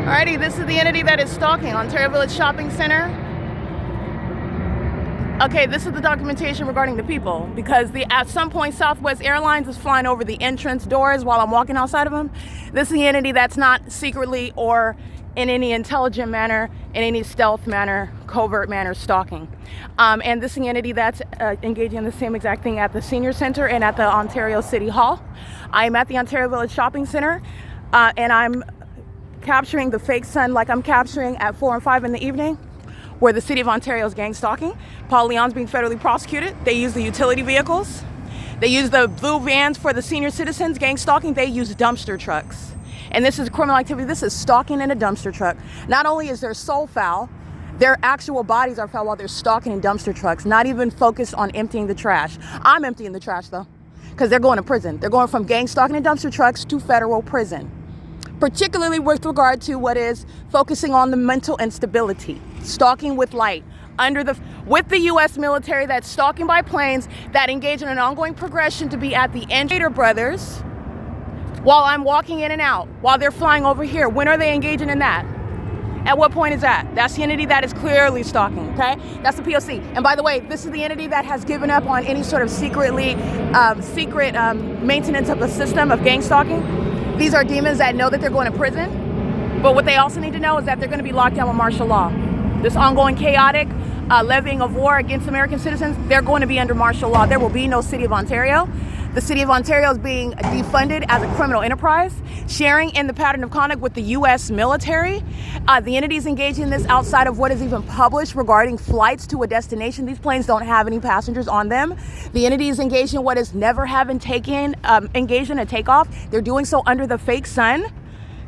Alrighty, this is the entity that is stalking Ontario Village Shopping Center. Okay, this is the documentation regarding the people, because at some point Southwest Airlines is flying over the entrance doors while I'm walking outside of them. This is the entity that's not secretly or in any intelligent manner, in any stealth manner, covert manner stalking. And this is the entity that's engaging in the same exact thing at the Senior Center and at the Ontario City Hall. I am at the Ontario Village Shopping Center, and I'm capturing the fake sun like I'm capturing at 4 and 5 in the evening, where the City of Ontario is gang stalking. Paul Leon's being federally prosecuted. They use the utility vehicles. They use the blue vans for the senior citizens, gang stalking. They use dumpster trucks. And this is criminal activity. This is stalking in a dumpster truck. Not only is their soul foul, their actual bodies are foul while they're stalking in dumpster trucks, not even focused on emptying the trash. I'm emptying the trash though, because they're going to prison. They're going from gang stalking in dumpster trucks to federal prison, particularly with regard to what is focusing on the mental instability, stalking with light, with the U.S. military that's stalking by planes that engage in an ongoing progression to be at the Stater Brothers while I'm walking in and out, while they're flying over here. When are they engaging in that? At what point is that? That's the entity that is clearly stalking, okay? That's the P.O.C. And by the way, this is the entity that has given up on any sort of secret maintenance of the system of gang stalking. These are demons that know that they're going to prison, but what they also need to know is that they're going to be locked down with martial law. This ongoing chaotic levying of war against American citizens, they're going to be under martial law. There will be no City of Ontario. The City of Ontario is being defunded as a criminal enterprise, sharing in the pattern of conduct with the U.S. military. The entities engaging in this outside of what is even published regarding flights to a destination. These planes don't have any passengers on them. The entities engaged in what is never having engaged in a takeoff. They're doing so under the fake sun.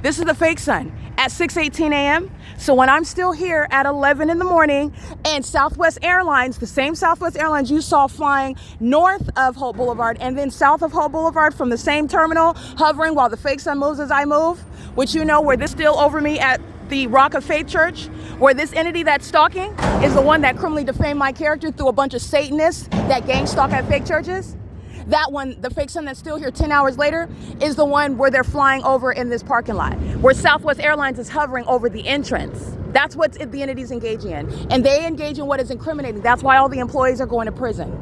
This is the fake sun at 6:18 a.m. So when I'm still here at 11 in the morning and Southwest Airlines, the same Southwest Airlines you saw flying north of HOLT Boulevard and then south of HOLT Boulevard from the same terminal, hovering while the fake sun moves as I move, which you know where this still over me at the Rock of Faith Church, where this entity that's stalking is the one that criminally defamed my character through a bunch of Satanists that gang stalk at fake churches. That one, the fake sun that's still here 10 hours later, is the one where they're flying over in this parking lot, where Southwest Airlines is hovering over the entrance. That's what the entity's engaging in. And they engage in what is incriminating. That's why all the employees are going to prison.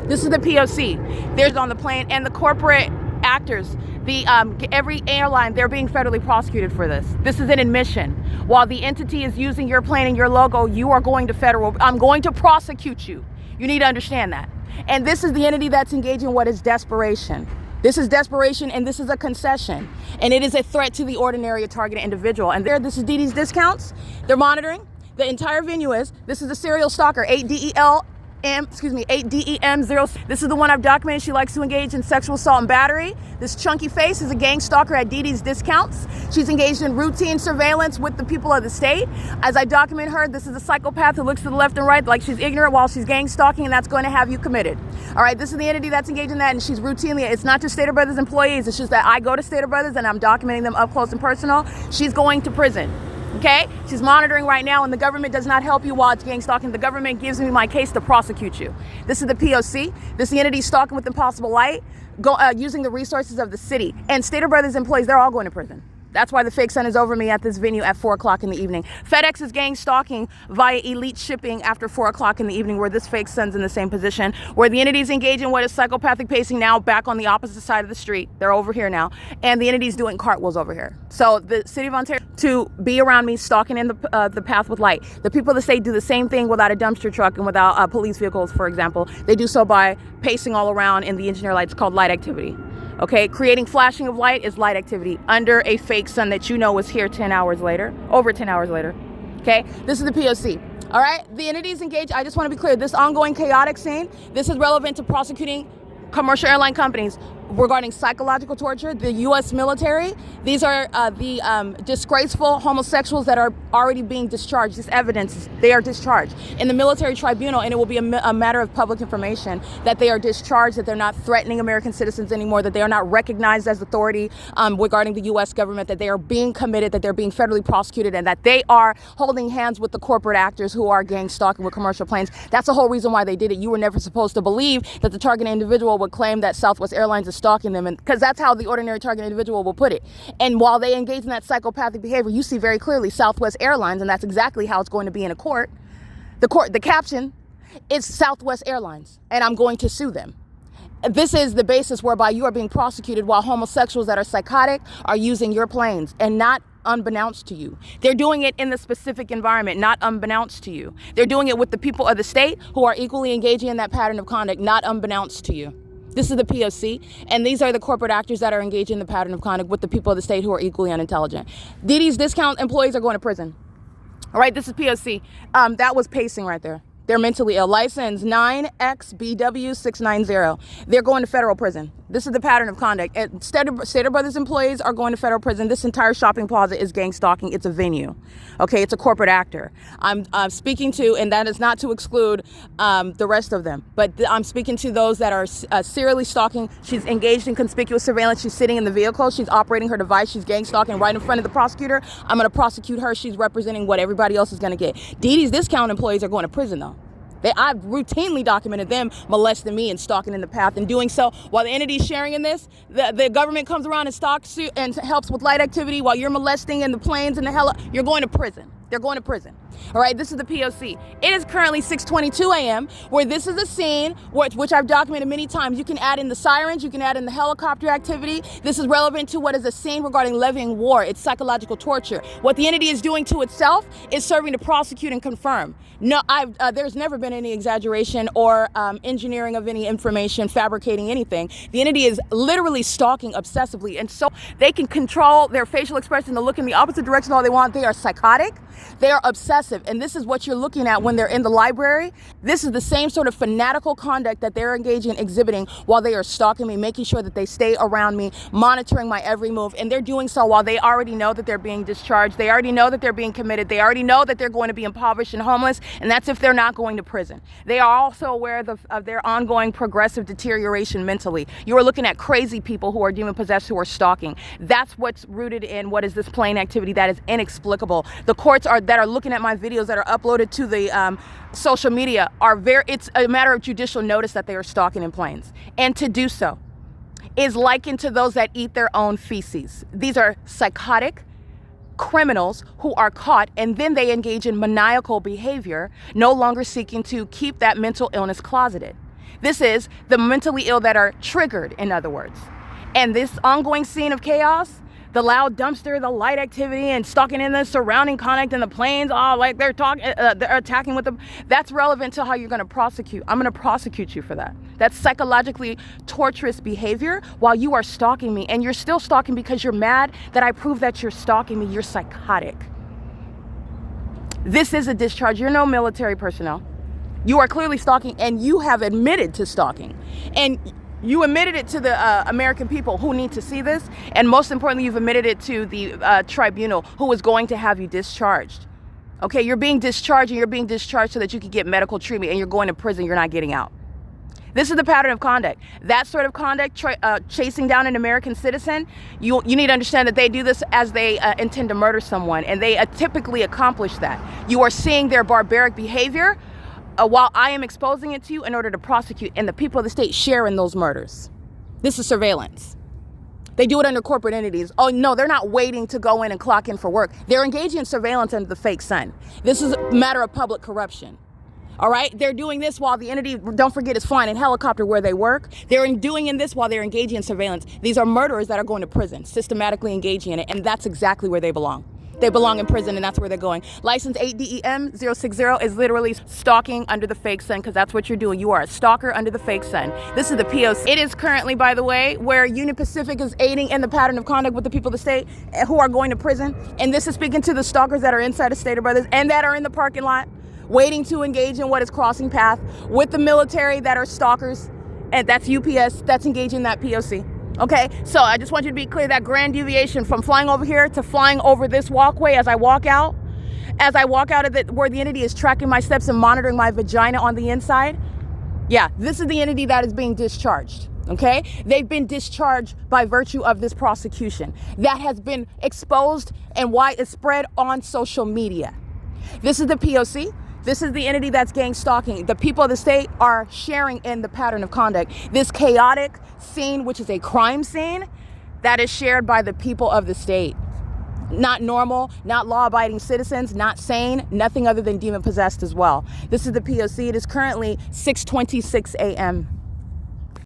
This is the P.O.C. There's on the plane, and the corporate actors, every airline, they're being federally prosecuted for this. This is an admission. While the entity is using your plane and your logo, you are going to federal. I'm going to prosecute you. You need to understand that. And this is the entity that's engaging what is desperation. This is desperation, and this is a concession. And it is a threat to the ordinary targeted individual. And this is Dee Dee's Discounts. They're monitoring. The entire venue this is a serial stalker, 8DEM0. This is the one I've documented. She likes to engage in sexual assault and battery. This chunky face is a gang stalker at Dee Dee's Discounts. She's engaged in routine surveillance with the people of the state. As I document her, this is a psychopath who looks to the left and right like she's ignorant while she's gang stalking, and that's going to have you committed. All right, this is the entity that's engaged in that, and she's routinely, it's not just Stater Brothers employees, it's just that I go to Stater Brothers and I'm documenting them up close and personal. She's going to prison. Okay? She's monitoring right now, and the government does not help you while it's gang stalking. The government gives me my case to prosecute you. This is the P.O.C. This is the entity stalking with impossible light, using the resources of the city. And Stater Brothers employees, they're all going to prison. That's why the fake sun is over me at this venue at 4 o'clock in the evening. FedEx is gang stalking via elite shipping after 4 o'clock in the evening, where this fake sun's in the same position, where the entities engage in what is psychopathic pacing now back on the opposite side of the street. They're over here now. And the entity's doing cartwheels over here. So the City of Ontario to be around me stalking in the path with light. The people that say do the same thing without a dumpster truck and without police vehicles, for example, they do so by pacing all around in the engineer lights called light activity. Okay, creating flashing of light is light activity under a fake sun that you know is here 10 hours later, over 10 hours later. Okay, this is the P.O.C. All right, the entities engaged, I just want to be clear, this ongoing chaotic scene, this is relevant to prosecuting commercial airline companies regarding psychological torture, the U.S. military. These are the disgraceful homosexuals that are already being discharged. This evidence, they are discharged in the military tribunal, and it will be a matter of public information that they are discharged, that they're not threatening American citizens anymore, that they are not recognized as authority regarding the U.S. government, that they are being committed, that they're being federally prosecuted, and that they are holding hands with the corporate actors who are gang stalking with commercial planes. That's the whole reason why they did it. You were never supposed to believe that the targeted individual would claim that Southwest Airlines is stalking them, and because that's how the ordinary target individual will put it. And while they engage in that psychopathic behavior, you see very clearly Southwest Airlines, and that's exactly how it's going to be in a court. The caption is Southwest Airlines, and I'm going to sue them. This is the basis whereby you are being prosecuted while homosexuals that are psychotic are using your planes, and not unbeknownst to you. They're doing it in the specific environment, not unbeknownst to you. They're doing it with the people of the state who are equally engaging in that pattern of conduct, not unbeknownst to you. This is the P.O.C, and these are the corporate actors that are engaging in the pattern of conduct with the people of the state who are equally unintelligent. DD's discount employees are going to prison. All right, this is P.O.C. That was pacing right there. They're mentally ill. License 9XBW690. They're going to federal prison. This is the pattern of conduct. Stater Brothers employees are going to federal prison. This entire shopping plaza is gang stalking. It's a venue. Okay, it's a corporate actor. I'm speaking to, and that is not to exclude the rest of them, but I'm speaking to those that are serially stalking. She's engaged in conspicuous surveillance. She's sitting in the vehicle. She's operating her device. She's gang stalking right in front of the prosecutor. I'm going to prosecute her. She's representing what everybody else is going to get. DD's discount employees are going to prison, though. I've routinely documented them molesting me and stalking in the path, and doing so while the entity is sharing in this. The government comes around and stalks you and helps with light activity while you're molesting in the planes and the hell. You're going to prison. They're going to prison. All right, this is the P.O.C. It is currently 6:22 a.m. where this is a scene which I've documented many times. You can add in the sirens, you can add in the helicopter activity. This is relevant to what is a scene regarding levying war. It's psychological torture. What the entity is doing to itself is serving to prosecute and confirm. No, there's never been any exaggeration or engineering of any information, fabricating anything. The entity is literally stalking obsessively, and so they can control their facial expression to look in the opposite direction all they want. They are psychotic. They are obsessive, and this is what you're looking at when they're in the library. This is the same sort of fanatical conduct that they're engaging in exhibiting while they are stalking me, making sure that they stay around me, monitoring my every move, and they're doing so while they already know that they're being discharged. They already know that they're being committed. They already know that they're going to be impoverished and homeless, and that's if they're not going to prison. They are also aware of their ongoing progressive deterioration mentally. You are looking at crazy people who are demon-possessed, who are stalking. That's what's rooted in what is this plain activity that is inexplicable. The courts that are looking at my videos that are uploaded to the social media it's a matter of judicial notice that they are stalking in planes. And to do so is likened to those that eat their own feces. These are psychotic criminals who are caught, and then they engage in maniacal behavior, no longer seeking to keep that mental illness closeted. This is the mentally ill that are triggered, in other words. And this ongoing scene of chaos, the loud dumpster, the light activity, and stalking in the surrounding conduct in the planes, like they're attacking with them. That's relevant to how you're going to prosecute. I'm going to prosecute you for that. That's psychologically torturous behavior while you are stalking me, and you're still stalking because you're mad that I prove that you're stalking me. You're psychotic. This is a discharge. You're no military personnel. You are clearly stalking, and you have admitted to stalking. And you admitted it to the American people who need to see this, and most importantly, you've admitted it to the tribunal who is going to have you discharged. Okay, you're being discharged, and you're being discharged so that you can get medical treatment, and you're going to prison. You're not getting out. This is the pattern of conduct. That sort of conduct, chasing down an American citizen, you need to understand that they do this as they intend to murder someone, and they typically accomplish that. You are seeing their barbaric behavior while I am exposing it to you in order to prosecute, and the people of the state share in those murders. This is surveillance. They do it under corporate entities. Oh no, they're not waiting to go in and clock in for work. They're engaging in surveillance under the fake sun. This is a matter of public corruption. All right, they're doing this while the entity, don't forget, is flying in helicopter where they work. They're doing this while they're engaging in surveillance. These are murderers that are going to prison, systematically engaging in it, and that's exactly where they belong. They belong in prison, and that's where they're going. License 8DEM060 is literally stalking under the fake sun, because that's what you're doing. You are a stalker under the fake sun. This is the P.O.C. It is currently, by the way, where Union Pacific is aiding in the pattern of conduct with the people of the state who are going to prison. And this is speaking to the stalkers that are inside of Stater Brothers and that are in the parking lot, waiting to engage in what is crossing path with the military that are stalkers. And that's UPS, that's engaging that P.O.C. Okay, so I just want you to be clear, that grand deviation from flying over here to flying over this walkway as I walk out of where the entity is tracking my steps and monitoring my vagina on the inside. Yeah, this is the entity that is being discharged. Okay, they've been discharged by virtue of this prosecution that has been exposed and why it's spread on social media. This is the P.O.C. This is the entity that's gang stalking. The people of the state are sharing in the pattern of conduct. This chaotic scene, which is a crime scene, that is shared by the people of the state. Not normal, not law-abiding citizens, not sane, nothing other than demon-possessed as well. This is the P.O.C. It is currently 6:26 a.m.